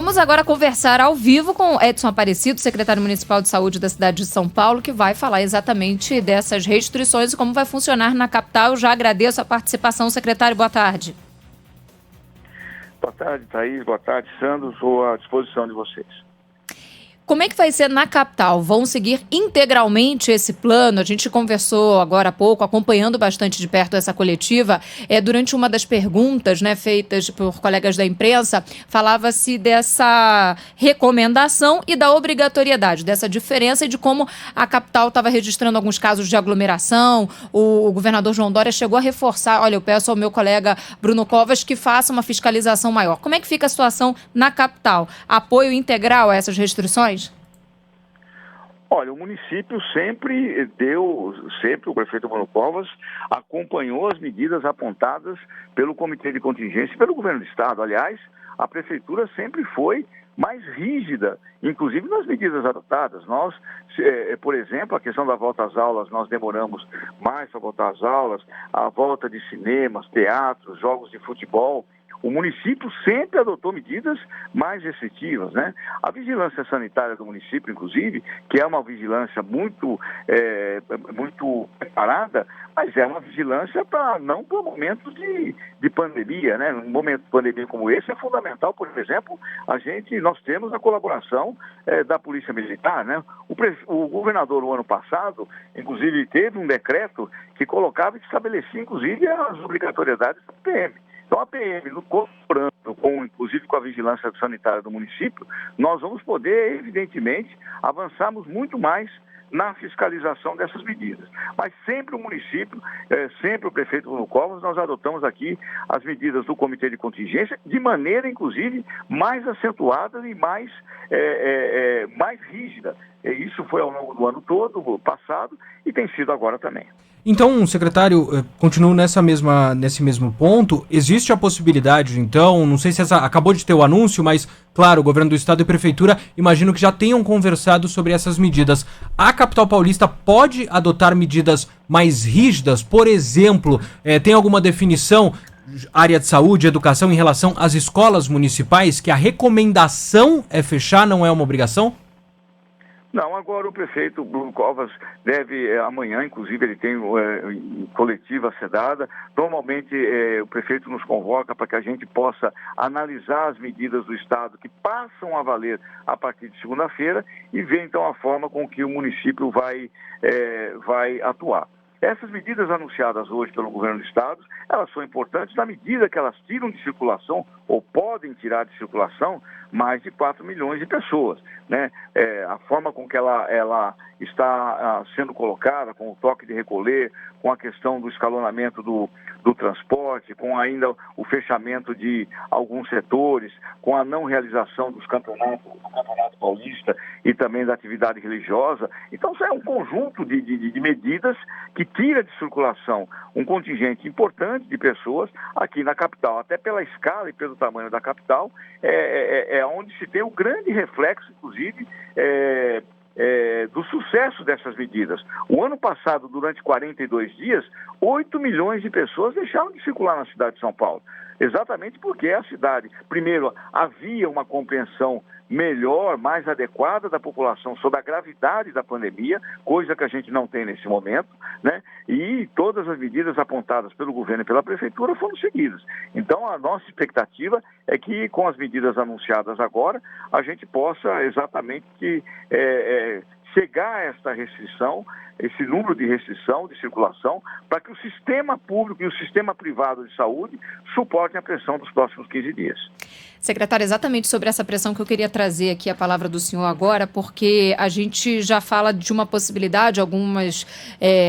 Vamos agora conversar ao vivo com Edson Aparecido, secretário municipal de saúde da cidade de São Paulo, que vai falar exatamente dessas restrições e como vai funcionar na capital. Eu já agradeço a participação, secretário. Boa tarde. Boa tarde, Thaís. Boa tarde, Sandro. Estou à disposição de vocês. Como é que vai ser na capital? Vão seguir integralmente esse plano? A gente conversou agora há pouco, acompanhando bastante de perto essa coletiva. Durante uma das perguntas, feitas por colegas da imprensa, falava-se dessa recomendação e da obrigatoriedade, dessa diferença e de como a capital estava registrando alguns casos de aglomeração. O governador João Dória chegou a reforçar, olha, eu peço ao meu colega Bruno Covas que faça uma fiscalização maior. Como é que fica a situação na capital? Apoio integral a essas restrições? Olha, o município sempre, o prefeito Bruno Covas acompanhou as medidas apontadas pelo Comitê de Contingência e pelo governo do estado. Aliás, a prefeitura sempre foi mais rígida, inclusive nas medidas adotadas. Nós, por exemplo, a questão da volta às aulas, nós demoramos mais para voltar às aulas, a volta de cinemas, teatros, jogos de futebol. O município sempre adotou medidas mais restritivas, né? A vigilância sanitária do município, inclusive, que é uma vigilância muito preparada, mas é uma vigilância não para momentos de pandemia, né? Num momento de pandemia como esse é fundamental, por exemplo, nós temos a colaboração da Polícia Militar, né? O governador, no ano passado, inclusive, teve um decreto que colocava e estabelecia, inclusive, as obrigatoriedades da PM. Então, a PM, cooperando inclusive com a vigilância sanitária do município, nós vamos poder, evidentemente, avançarmos muito mais na fiscalização dessas medidas. Mas sempre o município, sempre o prefeito Bruno Covas, nós adotamos aqui as medidas do Comitê de Contingência de maneira, inclusive, mais acentuada e mais rígida. Isso foi ao longo do ano todo, passado, e tem sido agora também. Então, secretário, continuo nesse mesmo ponto. Existe a possibilidade, então, não sei se acabou de ter o anúncio, mas, claro, o governo do estado e a prefeitura, imagino que já tenham conversado sobre essas medidas. A capital paulista pode adotar medidas mais rígidas? Por exemplo, tem alguma definição, área de saúde, educação, em relação às escolas municipais, que a recomendação é fechar, não é uma obrigação? Não, agora o prefeito Bruno Covas deve, amanhã, inclusive, ele tem coletiva sedada. Normalmente o prefeito nos convoca para que a gente possa analisar as medidas do estado que passam a valer a partir de segunda-feira e ver então a forma com que o município vai atuar. Essas medidas anunciadas hoje pelo governo do estado, elas são importantes na medida que elas tiram de circulação, ou podem tirar de circulação, mais de 4 milhões de pessoas, né? A forma com que ela está sendo colocada, com o toque de recolher, com a questão do escalonamento do transporte, com ainda o fechamento de alguns setores, com a não realização do campeonato paulista e também da atividade religiosa. Então, isso é um conjunto de medidas que tira de circulação um contingente importante de pessoas aqui na capital, até pela escala e pelo tamanho da capital, é onde se tem o grande reflexo, inclusive, do sucesso dessas medidas. O ano passado, durante 42 dias, 8 milhões de pessoas deixaram de circular na cidade de São Paulo. Exatamente porque a cidade, primeiro, havia uma compreensão melhor, mais adequada da população sobre a gravidade da pandemia, coisa que a gente não tem nesse momento, né? E todas as medidas apontadas pelo governo e pela prefeitura foram seguidas. Então, a nossa expectativa é que, com as medidas anunciadas agora, a gente possa exatamente chegar a esta restrição, esse número de restrição de circulação, para que o sistema público e o sistema privado de saúde suportem a pressão dos próximos 15 dias. Secretário, exatamente sobre essa pressão que eu queria trazer aqui a palavra do senhor agora, porque a gente já fala de uma possibilidade, algumas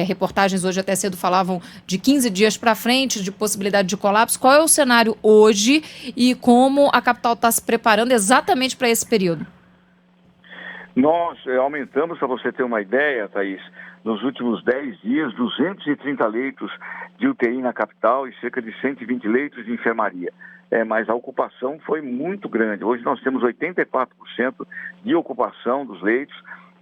reportagens hoje até cedo falavam de 15 dias para frente, de possibilidade de colapso. Qual é o cenário hoje e como a capital está se preparando exatamente para esse período? Nós aumentamos, para você ter uma ideia, Thaís, nos últimos 10 dias, 230 leitos de UTI na capital e cerca de 120 leitos de enfermaria. Mas a ocupação foi muito grande. Hoje nós temos 84% de ocupação dos leitos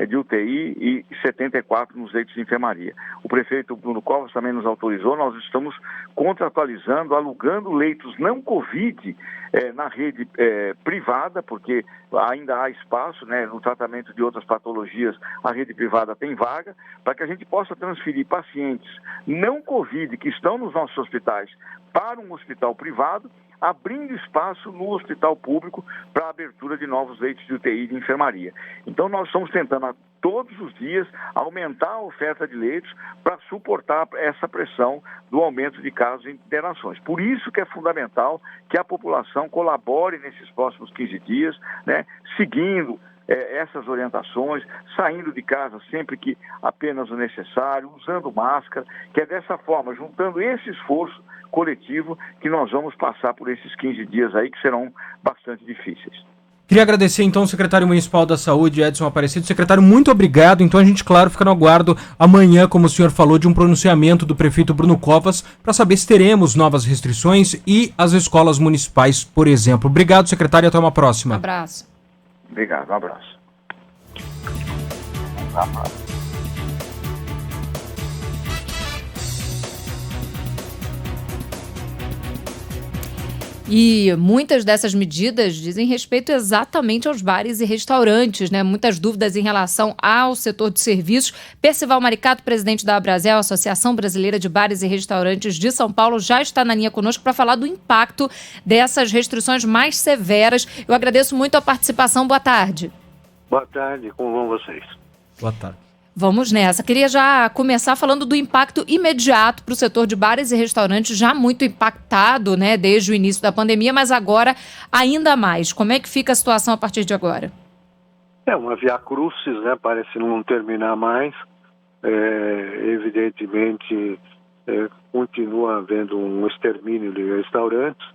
de UTI e 74 nos leitos de enfermaria. O prefeito Bruno Covas também nos autorizou, nós estamos contratualizando, alugando leitos não Covid na rede privada, porque ainda há espaço, né, no tratamento de outras patologias, a rede privada tem vaga, para que a gente possa transferir pacientes não Covid que estão nos nossos hospitais para um hospital privado, abrindo espaço no hospital público para a abertura de novos leitos de UTI e de enfermaria. Então, nós estamos tentando todos os dias aumentar a oferta de leitos para suportar essa pressão do aumento de casos e internações. Por isso que é fundamental que a população colabore nesses próximos 15 dias, né, seguindo essas orientações, saindo de casa sempre que apenas o necessário, usando máscara, que é dessa forma, juntando esse esforço coletivo, que nós vamos passar por esses 15 dias aí, que serão bastante difíceis. Queria agradecer, então, ao secretário municipal da Saúde, Edson Aparecido. Secretário, muito obrigado. Então, a gente, claro, fica no aguardo amanhã, como o senhor falou, de um pronunciamento do prefeito Bruno Covas para saber se teremos novas restrições e as escolas municipais, por exemplo. Obrigado, secretário, e até uma próxima. Um abraço. Obrigado, um abraço. E muitas dessas medidas dizem respeito exatamente aos bares e restaurantes, né? Muitas dúvidas em relação ao setor de serviços. Percival Maricato, presidente da Abrazel, Associação Brasileira de Bares e Restaurantes de São Paulo, já está na linha conosco para falar do impacto dessas restrições mais severas. Eu agradeço muito a participação. Boa tarde. Boa tarde, como vão vocês? Boa tarde. Vamos nessa. Queria já começar falando do impacto imediato para o setor de bares e restaurantes, já muito impactado, né, desde o início da pandemia, mas agora ainda mais. Como é que fica a situação a partir de agora? É uma via crucis, né? Parece não terminar mais. Evidentemente, continua havendo um extermínio de restaurantes.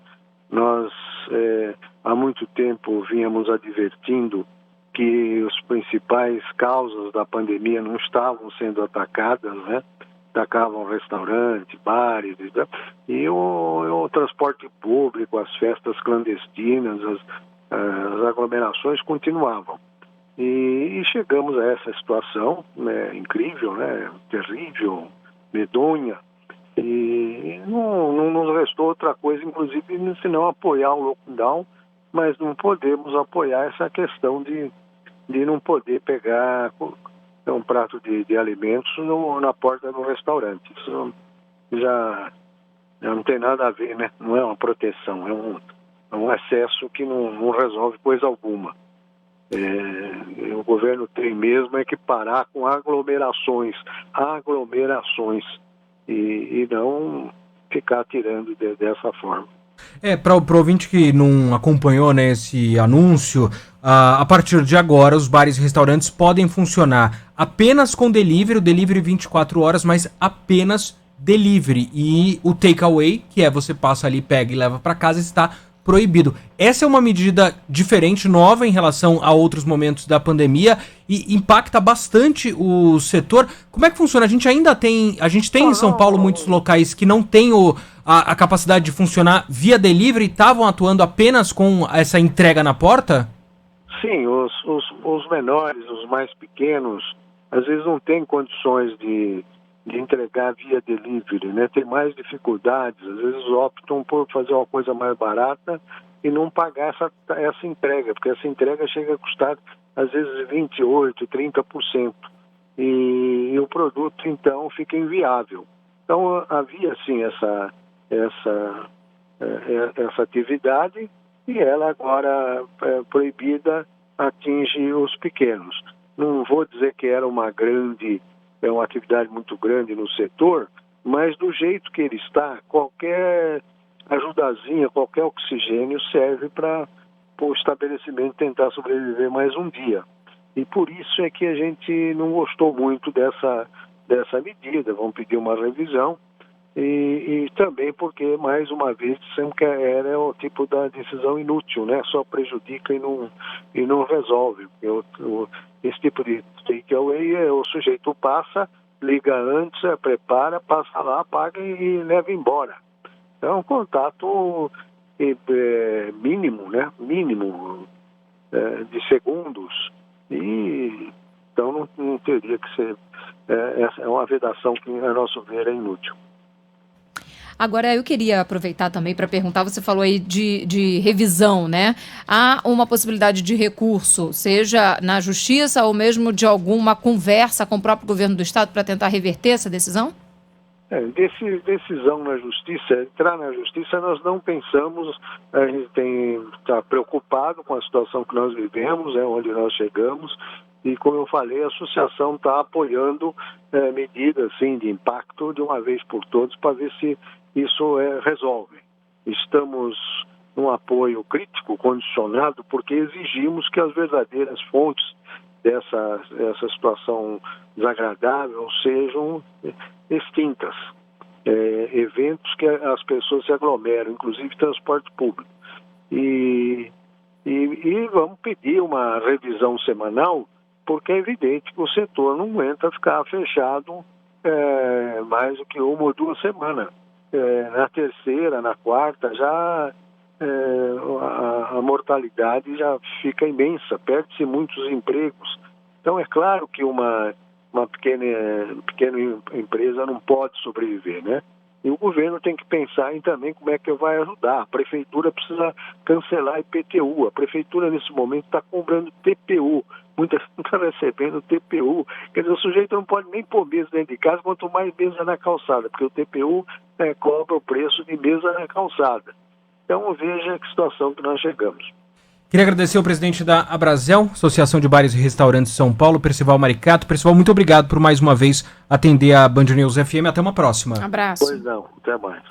Nós, há muito tempo, vínhamos advertindo que os principais causas da pandemia não estavam sendo atacadas, né? Atacavam restaurantes, bares, e o transporte público, as festas clandestinas, as aglomerações continuavam. E chegamos a essa situação, né, incrível, né, terrível, medonha, e não nos restou outra coisa, inclusive, senão apoiar o lockdown, mas não podemos apoiar essa questão de não poder pegar um prato de alimentos na porta do restaurante. Isso já não tem nada a ver, né? Não é uma proteção, é um excesso que não resolve coisa alguma. O governo tem mesmo que parar com aglomerações e não ficar tirando dessa forma. Para o ouvinte que não acompanhou, né, esse anúncio, a partir de agora os bares e restaurantes podem funcionar apenas com delivery, o delivery 24 horas, mas apenas delivery. E o takeaway, que é você passa ali, pega e leva para casa, está proibido. Essa é uma medida diferente, nova em relação a outros momentos da pandemia e impacta bastante o setor. Como é que funciona? A gente tem em São Paulo muitos locais que não têm a capacidade de funcionar via delivery, estavam atuando apenas com essa entrega na porta? Sim, os menores, os mais pequenos, às vezes não têm condições de entregar via delivery, né? Tem mais dificuldades, às vezes optam por fazer uma coisa mais barata e não pagar essa entrega, porque essa entrega chega a custar às vezes 28%, 30%, e o produto então fica inviável. Então havia sim essa atividade e ela agora proibida atinge os pequenos. Não vou dizer que era uma atividade muito grande no setor, mas do jeito que ele está, qualquer ajudazinha, qualquer oxigênio serve para o estabelecimento tentar sobreviver mais um dia. E por isso é que a gente não gostou muito dessa medida, vamos pedir uma revisão, e também porque, mais uma vez, dissemos que era o tipo da decisão inútil, né? Só prejudica e não resolve. Esse tipo de takeaway, o sujeito passa, liga antes, prepara, passa lá, paga e leva embora. É um contato mínimo, né? Mínimo de segundos. E Então não teria que ser, essa é uma vedação que, a nosso ver, é inútil. Agora, eu queria aproveitar também para perguntar, você falou aí de revisão, né? Há uma possibilidade de recurso, seja na Justiça ou mesmo de alguma conversa com o próprio governo do Estado para tentar reverter essa decisão? Decisão na Justiça, entrar na Justiça, nós não pensamos, a gente está preocupado com a situação que nós vivemos, onde nós chegamos, e como eu falei, a associação está apoiando medidas assim, de impacto de uma vez por todas para ver se isso resolve. Estamos num apoio crítico, condicionado, porque exigimos que as verdadeiras fontes dessa situação desagradável sejam extintas. Eventos que as pessoas se aglomeram, inclusive transporte público. E vamos pedir uma revisão semanal, porque é evidente que o setor não aguenta ficar fechado mais do que 1 ou 2 semanas. Na terceira, na quarta, já a mortalidade já fica imensa, perde-se muitos empregos. Então é claro que uma pequena empresa não pode sobreviver, né? E o governo tem que pensar também como é que vai ajudar. A prefeitura precisa cancelar IPTU. A prefeitura, nesse momento, está cobrando TPU. Muita gente está recebendo TPU. Quer dizer, o sujeito não pode nem pôr mesa dentro de casa, quanto mais mesa na calçada, porque o TPU cobra o preço de mesa na calçada. Então, veja que situação que nós chegamos. Queria agradecer ao presidente da Abrazel, Associação de Bares e Restaurantes de São Paulo, Percival Maricato. Percival, muito obrigado por mais uma vez atender a Band News FM. Até uma próxima. Abraço. Pois não, até mais.